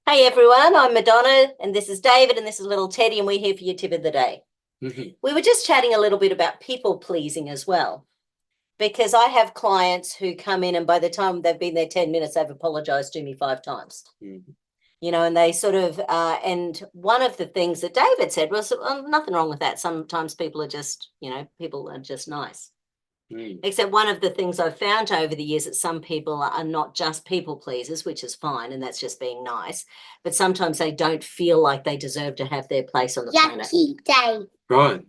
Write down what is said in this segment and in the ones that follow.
Hey everyone, I'm Madonna and this is David and this is little Teddy and we're here for your tip of the day. We were just chatting a little bit about people pleasing as well, because I have clients who come in and by the time they've been there 10 minutes, they've apologized to me 5 times. And they sort of, and one of the things that David said was nothing wrong with that. Sometimes people are just, people are just nice. Except one of the things I've found over the years that some people are not just people pleasers, which is fine, and that's just being nice, but sometimes they don't feel like they deserve to have their place on the planet. Day. Right.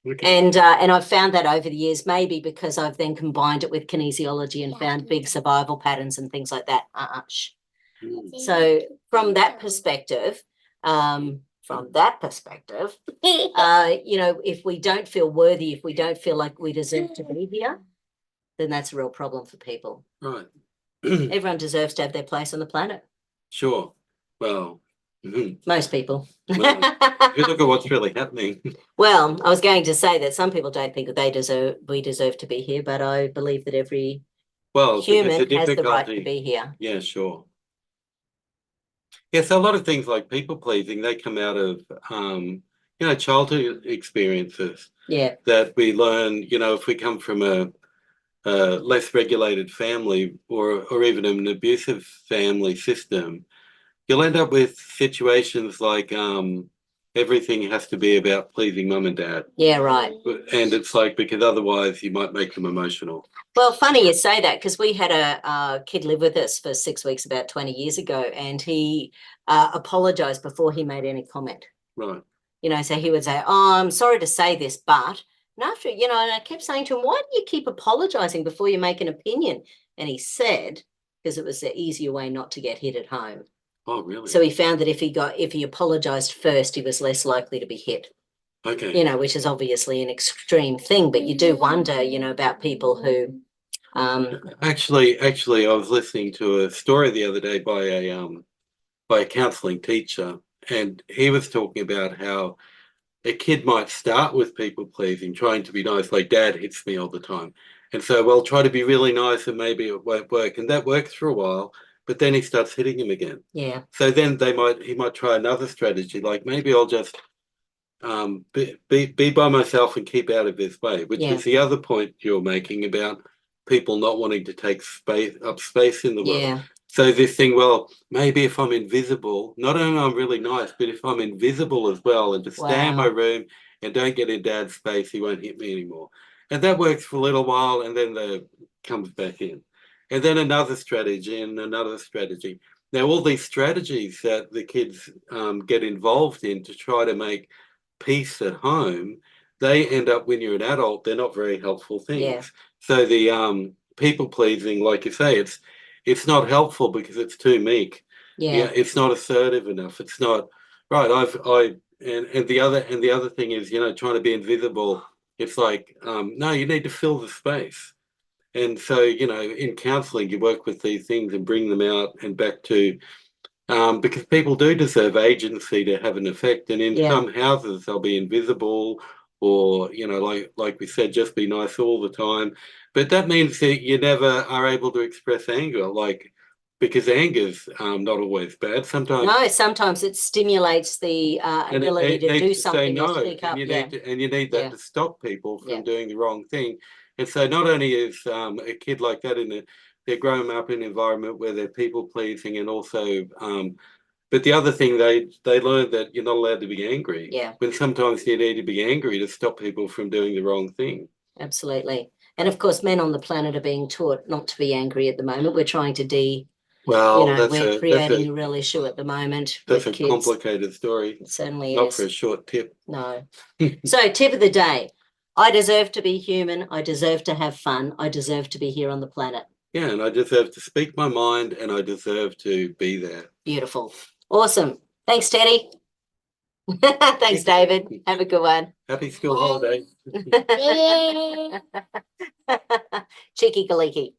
Okay. And I've found that over the years, maybe because I've then combined it with kinesiology and found big survival patterns and things like that. So from that perspective, if we don't feel worthy, if we don't feel like we deserve to be here, then that's a real problem for people. Right. Everyone deserves to have their place on the planet. Sure. Well, most people. Well, if you look at what's really happening. Well, I was going to say that some people don't think that we deserve to be here, but I believe that every human has the right to be here. Yeah, sure. Yes, a lot of things like people pleasing, they come out of childhood experiences. Yeah. That we learn, if we come from a less regulated family or even an abusive family system, you'll end up with situations like everything has to be about pleasing mum and dad. Yeah, right. And it's like, because otherwise you might make them emotional. Well, funny you say that, because we had a kid live with us for 6 weeks about 20 years ago, and he apologized before he made any comment. Right. So he would say, "Oh, I'm sorry to say this, but," and after, and I kept saying to him, "Why do you keep apologizing before you make an opinion?" And he said, because it was the easier way not to get hit at home. Oh, really? So he found that if he apologized first, he was less likely to be hit. Okay. Which is obviously an extreme thing, but you do wonder, about people who. Actually, I was listening to a story the other day by a counselling teacher, and he was talking about how a kid might start with people pleasing, trying to be nice, like dad hits me all the time. And so, well, try to be really nice and maybe it won't work. And that works for a while, but then he starts hitting him again. Yeah. So then he might try another strategy, like maybe I'll just be by myself and keep out of his way, which is the other point you're making about people not wanting to take space in the world. Yeah. So this thing, well, maybe if I'm invisible, not only I'm really nice, but if I'm invisible as well and just stay in my room and don't get in dad's space, he won't hit me anymore. And that works for a little while, and then comes back in. And then another strategy and another strategy. Now, all these strategies that the kids get involved in to try to make peace at home, they end up, when you're an adult, they're not very helpful things. Yeah. So the people pleasing, like you say, it's not helpful because it's too meek. Yeah. It's not assertive enough. It's not right. And the other thing is, trying to be invisible. It's like, no, you need to fill the space. And so, in counseling, you work with these things and bring them out and back to, because people do deserve agency to have an effect. And in some houses, they'll be invisible or, like we said, just be nice all the time. But that means that you never are able to express anger, because anger's not always bad. Sometimes it stimulates the ability to do something or speak up. And you need that to stop people from doing the wrong thing. And so not only is a kid like that they're growing up in an environment where they're people pleasing, and also, but the other thing they learn that you're not allowed to be angry. Yeah. When sometimes you need to be angry to stop people from doing the wrong thing. Absolutely. And of course, men on the planet are being taught not to be angry at the moment. We're trying to we're creating a real issue at the moment. That's a complicated story. It certainly is. Not is. for a short tip. No. So, tip of the day. I deserve to be human. I deserve to have fun. I deserve to be here on the planet. Yeah, and I deserve to speak my mind, and I deserve to be there. Beautiful. Awesome. Thanks, Teddy. Thanks, David. Have a good one. Happy school holiday. Cheeky Kaliki.